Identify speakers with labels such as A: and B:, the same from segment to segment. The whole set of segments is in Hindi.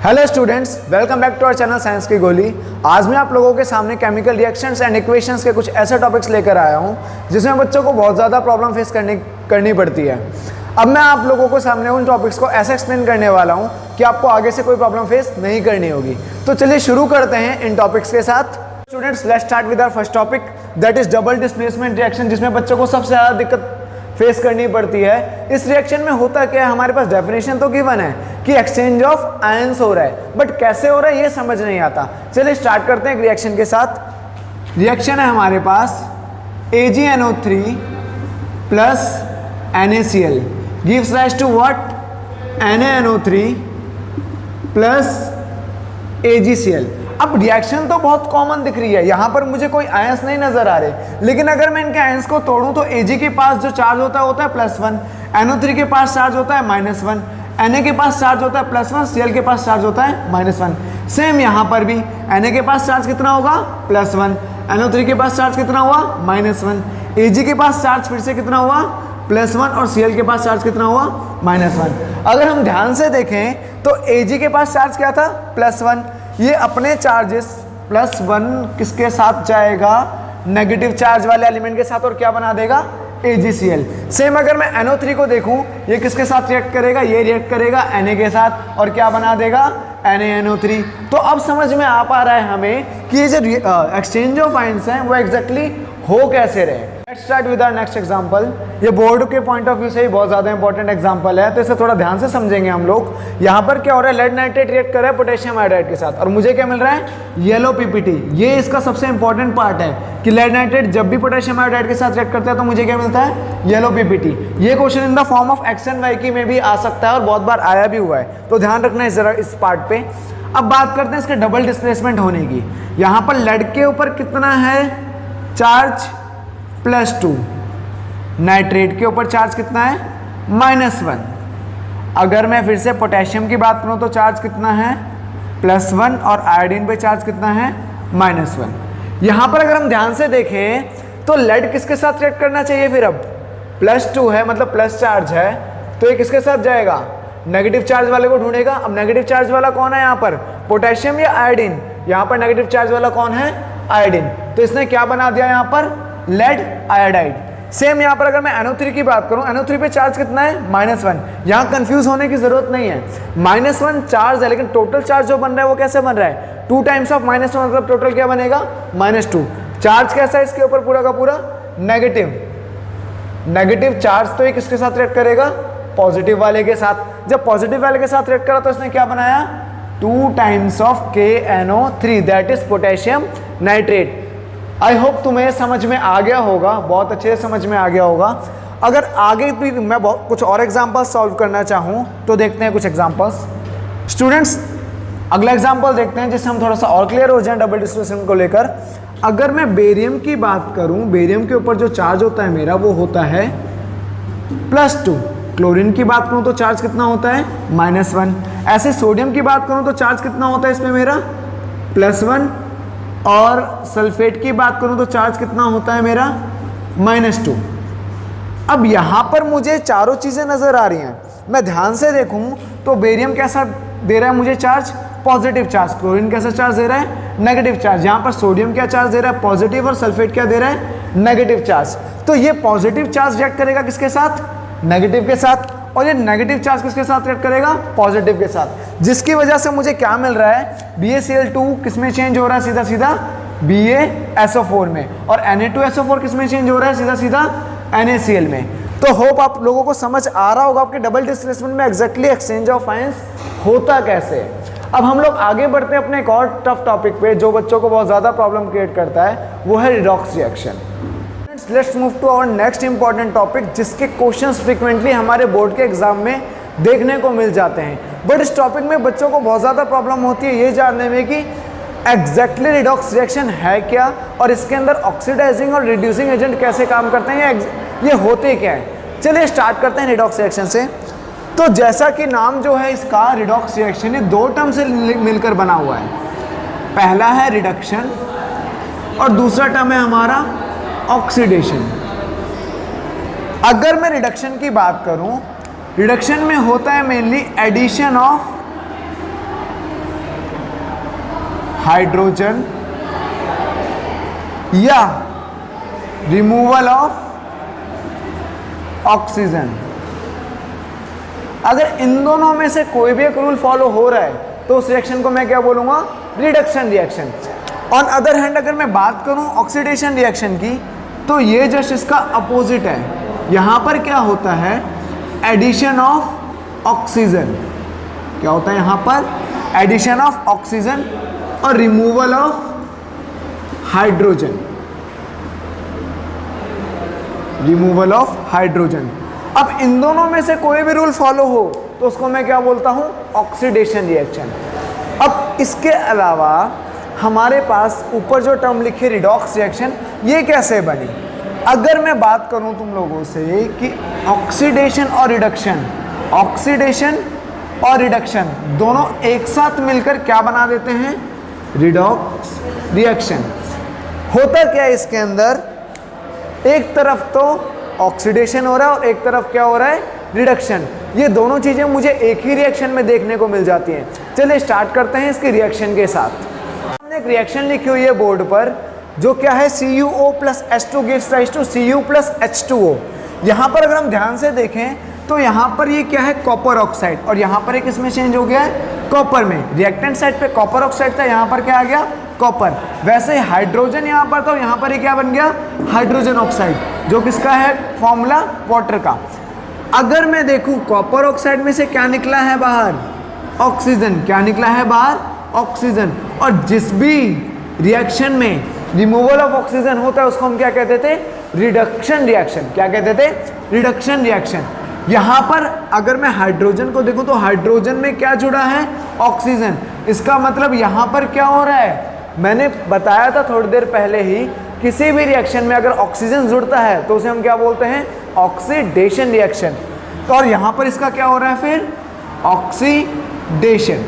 A: Hello students, welcome back to our channel science की गोली। आज मैं आप लोगों के सामने केमिकल रिएक्शंस एंड इक्वेशंस के कुछ ऐसे टॉपिक्स लेकर आया हूं जिसमें बच्चों को बहुत ज़्यादा प्रॉब्लम फेस करनी पड़ती है। अब मैं आप लोगों को सामने उन टॉपिक्स को ऐसे एक्सप्लेन करने वाला हूं कि आपको आगे से कोई प्रॉब्लम फेस नहीं करनी होगी। तो चलिए शुरू करते हैं इन टॉपिक्स के साथ। Students, let's start with our first topic, that is double displacement reaction, जिसमें बच्चों को सबसे ज़्यादा दिक्कत फेस करनी पड़ती है। इस रिएक्शन में होता क्या है, हमारे पास डेफिनेशन तो गिवन है कि एक्सचेंज ऑफ आयंस हो रहा है, बट कैसे हो रहा है ये समझ नहीं आता। चलिए स्टार्ट करते हैं एक रिएक्शन के साथ। रिएक्शन है हमारे पास AgNO3 plus NaCl gives rise to what, NaNO3 plus AgCl। अब रिएक्शन तो बहुत कॉमन दिख रही है, यहाँ पर मुझे कोई आयंस नहीं नजर आ रहे, लेकिन अगर मैं इनके आयंस को तोड़ूं तो Ag के पास जो चार्ज होता है +1, NO3 के पास चार्ज होता है -1, Na के पास चार्ज होता है +1, Cl के पास चार्ज होता है -1। सेम यहाँ पर भी Na के पास चार्ज कितना होगा +1, NO3 के पास चार्ज कितना हुआ -1, Ag के पास चार्ज फिर से कितना हुआ +1 और Cl के पास चार्ज कितना हुआ -1। अगर हम ध्यान से देखें तो Ag के पास चार्ज क्या था +1, ये अपने चार्जेस +1 किसके साथ जाएगा, नेगेटिव चार्ज वाले एलिमेंट के साथ, और क्या बना देगा AgCl। सेम अगर मैं NO3 को देखूं, ये किसके साथ रिएक्ट करेगा, ये रिएक्ट करेगा Na के साथ और क्या बना देगा NaNO3। तो अब समझ में आ पा रहा है हमें कि ये जो एक्सचेंज ऑफ आयंस हैं वो एग्जैक्टली हो कैसे रहे। Let's start with our next example. ये बोर्ड के पॉइंट ऑफ व्यू से ही बहुत ज़्यादा इंपॉर्टेंट एग्जांपल है, तो इसे थोड़ा ध्यान से समझेंगे हम लोग। यहाँ पर क्या हो रहा है, लेड नाइट्रेट रिएक्ट कर रहा है पोटेशियम आयोडाइड के साथ और मुझे क्या मिल रहा है, येलो PPT। ये इसका सबसे इंपॉर्टेंट पार्ट है कि लेड नाइट्रेट जब भी पोटेशियम आयोडाइड के साथ रिएक्ट करता है तो मुझे क्या मिलता है, येलो PPT। ये question in the form of x and y की में भी आ सकता है और बहुत बार आया भी हुआ है, तो ध्यान रखना है जरा इस पार्ट पे। अब बात करते हैं इसके डबल डिस्प्लेसमेंट होने की। यहाँ पर लेड के ऊपर कितना है चार्ज +2, नाइट्रेट के ऊपर चार्ज कितना है -1। अगर मैं फिर से पोटेशियम की बात करूं तो चार्ज कितना है +1 और आयोडीन पे चार्ज कितना है -1। यहां पर अगर हम ध्यान से देखें तो लेड किसके साथ रिएक्ट करना चाहिए, फिर अब +2 है मतलब प्लस चार्ज है, तो ये किसके साथ जाएगा, नेगेटिव चार्ज वाले को ढूंढेगा। अब नेगेटिव चार्ज वाला कौन है यहाँ पर, पोटेशियम या आयोडीन, यहाँ पर नेगेटिव चार्ज वाला कौन है, आयोडीन। तो इसने क्या बना दिया यहाँ पर, लेड आयोडाइड। सेम यहाँ पर अगर मैं NO3 की बात करूं, NO3 पे चार्ज कितना है -1। यहाँ कंफ्यूज होने की जरूरत नहीं है, -1 चार्ज है, लेकिन टोटल चार्ज जो बन रहा है वो कैसे बन रहा है, 2 टाइम्स ऑफ -1 मतलब टोटल क्या बनेगा -2। चार्ज कैसा है इसके ऊपर, पूरा का पूरा नेगेटिव चार्ज, तो ये किसके साथ रिएक्ट करेगा, पॉजिटिव वाले के साथ। जब पॉजिटिव वाले के साथ रिएक्ट करा तो इसने क्या बनाया, 2 times of KNO3, that is potassium nitrate. I hope तुम्हें समझ में आ गया होगा, बहुत अच्छे से समझ में आ गया होगा। अगर आगे भी मैं कुछ और एग्जांपल्स सॉल्व करना चाहूँ तो देखते हैं कुछ एग्जांपल्स। स्टूडेंट्स, अगला एग्जांपल देखते हैं जिससे हम थोड़ा सा और क्लियर हो जाए डबल डिस्प्लेसमेंट को लेकर। अगर मैं बेरियम की बात करूँ, बेरियम के ऊपर जो चार्ज होता है मेरा वो होता है +2। क्लोरीन की बात करूँ तो चार्ज कितना होता है -1। ऐसे सोडियम की बात करूँ तो चार्ज कितना होता है इसमें मेरा +1, और सल्फेट की बात करूं तो चार्ज कितना होता है मेरा -2। अब यहां पर मुझे चारों चीजें नजर आ रही हैं, मैं ध्यान से देखूं तो बेरियम कैसा दे रहा है मुझे चार्ज, पॉजिटिव चार्ज। क्लोरीन कैसा चार्ज दे रहा है, नेगेटिव चार्ज। यहां पर सोडियम क्या चार्ज दे रहा है, पॉजिटिव, और सल्फेट क्या दे रहा है, नेगेटिव चार्ज। तो ये पॉजिटिव चार्ज रिएक्ट करेगा किसके साथ, नेगेटिव के साथ, और ये नेगेटिव चार्ज किसके साथ रिएक्ट करेगा, पॉजिटिव के साथ, जिसकी वजह से मुझे क्या मिल रहा है, BaCl2 किसमें चेंज हो रहा है, सीधा सीधा BaSO4 में, और Na2SO4 किसमें चेंज हो रहा है, सीधा सीधा NaCl में। तो होप आप लोगों को समझ आ रहा होगा आपके डबल डिस्प्लेसमेंट में एग्जैक्टली एक्सचेंज ऑफ आयंस होता कैसे है। अब हम लोग आगे बढ़ते हैं अपने एक और टफ टॉपिक पे जो बच्चों को बहुत ज़्यादा प्रॉब्लम क्रिएट करता है, वो है redox reaction. Let's move to our next important topic, जिसके क्वेश्चंस फ्रीक्वेंटली हमारे बोर्ड के एग्जाम में देखने को मिल जाते हैं, बट इस टॉपिक में बच्चों को बहुत ज़्यादा प्रॉब्लम होती है ये जानने में कि एग्जैक्टली रिडॉक्स रिएक्शन है क्या, और इसके अंदर ऑक्सीडाइजिंग और रिड्यूसिंग एजेंट कैसे काम करते हैं, ये होते क्या है। चलिए स्टार्ट करते हैं रिडॉक्स रिएक्शन से। तो जैसा कि नाम जो है इसका, रिडॉक्स रिएक्शन, ये 2 टर्म से मिलकर बना हुआ है। पहला है रिडक्शन और दूसरा टर्म है हमारा ऑक्सीडेशन। अगर मैं रिडक्शन की बात करूं, रिडक्शन में होता है मेनली एडिशन ऑफ हाइड्रोजन या रिमूवल ऑफ ऑक्सीजन। अगर इन दोनों में से कोई भी एक रूल फॉलो हो रहा है तो उस रिएक्शन को मैं क्या बोलूंगा, reduction reaction. On other hand अगर मैं बात करूं ऑक्सीडेशन रिएक्शन की, तो ये जस्ट इसका अपोजिट है। यहां पर क्या होता है, एडिशन ऑफ ऑक्सीजन। क्या होता है यहां पर, एडिशन ऑफ ऑक्सीजन और removal of hydrogen, removal of hydrogen. अब इन दोनों में से कोई भी रूल फॉलो हो तो उसको मैं क्या बोलता हूं, ऑक्सीडेशन रिएक्शन। अब इसके अलावा हमारे पास ऊपर जो टर्म लिखी रिडॉक्स रिएक्शन, ये कैसे बनी। अगर मैं बात करूं तुम लोगों से कि ऑक्सीडेशन और रिडक्शन, ऑक्सीडेशन और रिडक्शन दोनों एक साथ मिलकर क्या बना देते हैं, रिडॉक्स रिएक्शन। होता क्या है इसके अंदर, एक तरफ तो ऑक्सीडेशन हो रहा है और एक तरफ क्या हो रहा है, रिडक्शन। ये दोनों चीजें मुझे एक ही रिएक्शन में देखने को मिल जाती हैं। चलिए स्टार्ट करते हैं इसके रिएक्शन के साथ। हमने एक रिएक्शन लिखी हुई है बोर्ड पर, जो क्या है CuO plus H2 gives rise to Cu plus H2O। यहाँ पर अगर हम ध्यान से देखें तो यहाँ पर ये क्या है, कॉपर ऑक्साइड, और यहाँ पर एक इसमें चेंज हो गया है कॉपर में। रिएक्टेंट साइड पे कॉपर ऑक्साइड था, यहाँ पर क्या आ गया, कॉपर। वैसे हाइड्रोजन यहाँ पर था, यहाँ पर ये क्या बन गया, हाइड्रोजन ऑक्साइड, जो किसका है, फॉर्मूला वाटर का। अगर मैं देखूं कॉपर ऑक्साइड में से क्या निकला है बाहर, ऑक्सीजन। क्या निकला है बाहर, ऑक्सीजन। और जिस भी रिएक्शन में रिमूवल ऑफ ऑक्सीजन होता है उसको हम क्या कहते थे, रिडक्शन रिएक्शन। क्या कहते थे, रिडक्शन रिएक्शन। यहाँ पर अगर मैं हाइड्रोजन को देखूं तो हाइड्रोजन में क्या जुड़ा है, ऑक्सीजन। इसका मतलब यहाँ पर क्या हो रहा है, मैंने बताया था थोड़ी देर पहले ही, किसी भी रिएक्शन में अगर ऑक्सीजन जुड़ता है तो उसे हम क्या बोलते हैं, ऑक्सीडेशन रिएक्शन। तो और यहाँ पर इसका क्या हो रहा है फिर, ऑक्सीडेशन।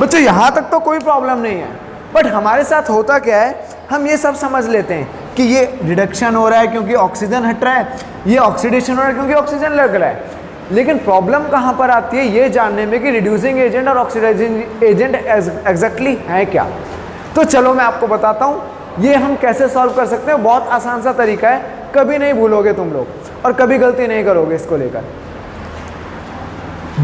A: बच्चों यहाँ तक तो कोई प्रॉब्लम नहीं है, बट हमारे साथ होता क्या है, हम ये सब समझ लेते हैं कि ये रिडक्शन हो रहा है क्योंकि ऑक्सीजन हट रहा है, ये ऑक्सीडेशन हो रहा है क्योंकि ऑक्सीजन लग रहा है। लेकिन प्रॉब्लम कहाँ पर आती है, ये जानने में कि रिड्यूसिंग एजेंट और ऑक्सीडाइजिंग एजेंट एग्जैक्टली है क्या। तो चलो मैं आपको बताता हूँ ये हम कैसे सॉल्व कर सकते हैं। बहुत आसान सा तरीका है, कभी नहीं भूलोगे तुम लोग और कभी गलती नहीं करोगे इसको लेकर।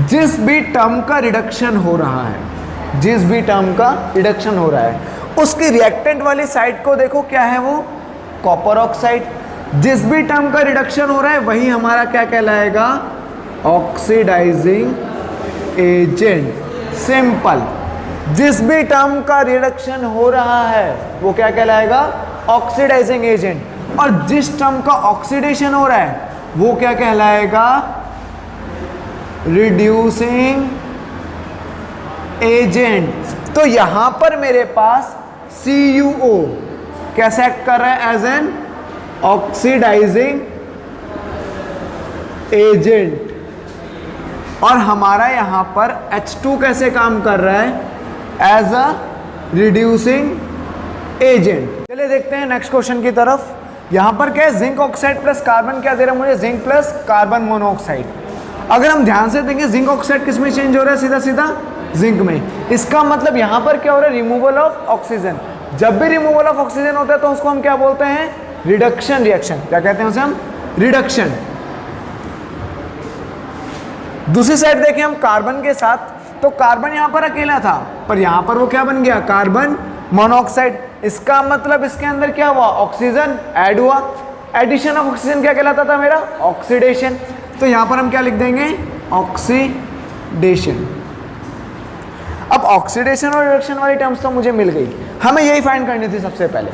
A: जिस भी टर्म का रिडक्शन हो रहा है, जिस भी टर्म का रिडक्शन हो रहा है, उसकी रिएक्टेंट वाली साइड को देखो, क्या है वो, कॉपर ऑक्साइड। जिस भी टर्म का रिडक्शन हो रहा है वही हमारा क्या कहलाएगा, ऑक्सीडाइजिंग एजेंट। सिंपल। जिस भी टर्म का रिडक्शन हो रहा है वो क्या कहलाएगा, ऑक्सीडाइजिंग एजेंट। और जिस टर्म का ऑक्सीडेशन हो रहा है वो क्या कहलाएगा, रिड्यूसिंग एजेंट। तो यहां पर मेरे पास CuO कैसे एक्ट कर रहा है, एज एन ऑक्सीडाइजिंग एजेंट, और हमारा यहां पर H2 कैसे काम कर रहा है, एज अ रिड्यूसिंग एजेंट। चलिए देखते हैं नेक्स्ट क्वेश्चन की तरफ। यहां पर क्या है, जिंक ऑक्साइड प्लस कार्बन, क्या दे रहा है मुझे, जिंक प्लस कार्बन मोनोऑक्साइड। अगर हम ध्यान से देखें जिंक ऑक्साइड किस में चेंज हो रहा है, सीधा सीधा जिंक में। इसका मतलब यहां पर क्या हो रहा है, रिमूवल ऑफ ऑक्सीजन। जब भी रिमूवल ऑफ ऑक्सीजन होता है तो उसको हम क्या बोलते हैं, रिडक्शन रिएक्शन। क्या कहते हैं उसे हम, रिडक्शन। दूसरी साइड देखें हम कार्बन के साथ, तो कार्बन यहां पर अकेला था, पर यहां पर वो क्या बन गया, कार्बन मोनोऑक्साइड। इसका मतलब इसके अंदर क्या हुआ, ऑक्सीजन ऐड हुआ। एडिशन ऑफ ऑक्सीजन क्या कहलाता था मेरा, ऑक्सीडेशन। तो यहां पर हम क्या लिख देंगे, ऑक्सीडेशन। अब ऑक्सीडेशन और रिडक्शन वाली टर्म्स तो मुझे मिल गई, हमें यही फाइंड करनी थी सबसे पहले।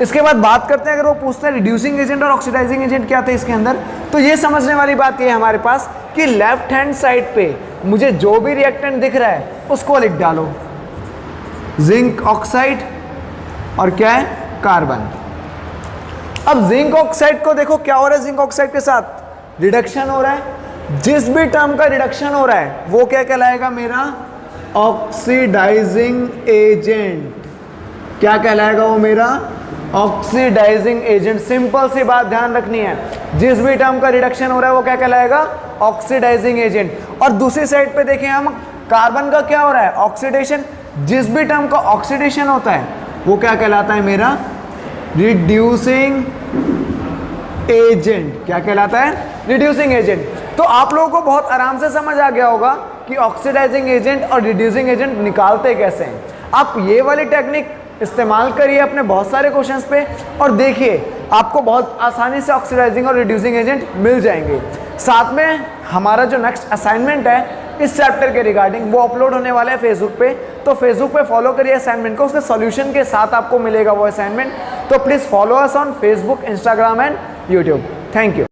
A: इसके बाद बात करते हैं, अगर वो पूछते हैं रिड्यूसिंग एजेंट और ऑक्सीडाइजिंग एजेंट क्या थे इसके अंदर, तो ये समझने वाली बात ये है हमारे पास कि लेफ्ट हैंड साइड पे मुझे जो भी रिएक्टेंट दिख रहा है उसको लिख डालो, जिंक ऑक्साइड और क्या है, कार्बन। अब जिंक ऑक्साइड को देखो क्या हो रहा है, जिंक ऑक्साइड के साथ रिडक्शन हो रहा है। जिस भी टर्म का रिडक्शन हो रहा है वो क्या कहलाएगा मेरा, ऑक्सीडाइजिंग एजेंट। क्या कहलाएगा वो मेरा, ऑक्सीडाइजिंग एजेंट। सिंपल सी बात ध्यान रखनी है, जिस भी टर्म का रिडक्शन हो रहा है वो क्या कहलाएगा, ऑक्सीडाइजिंग एजेंट। और दूसरी साइड पे देखें हम, कार्बन का क्या हो रहा है, ऑक्सीडेशन। जिस भी टर्म का ऑक्सीडेशन होता है वो क्या कहलाता है मेरा? Reducing agent. क्या कहलाता है? Reducing agent. तो आप लोगों को बहुत आराम से समझ आ गया होगा कि ऑक्सीडाइजिंग एजेंट और रिड्यूसिंग एजेंट निकालते कैसे हैं। आप ये वाली टेक्निक इस्तेमाल करिए अपने बहुत सारे क्वेश्चंस पे और देखिए आपको बहुत आसानी से ऑक्सीडाइजिंग और रिड्यूसिंग एजेंट मिल जाएंगे। साथ में हमारा जो नेक्स्ट असाइनमेंट है इस चैप्टर के रिगार्डिंग वो अपलोड होने वाला है फेसबुक पे, तो फेसबुक पे फॉलो करिए असाइनमेंट को, उसके सॉल्यूशन के साथ आपको मिलेगा वो असाइनमेंट। तो please follow us on Facebook, Instagram and YouTube. Thank you.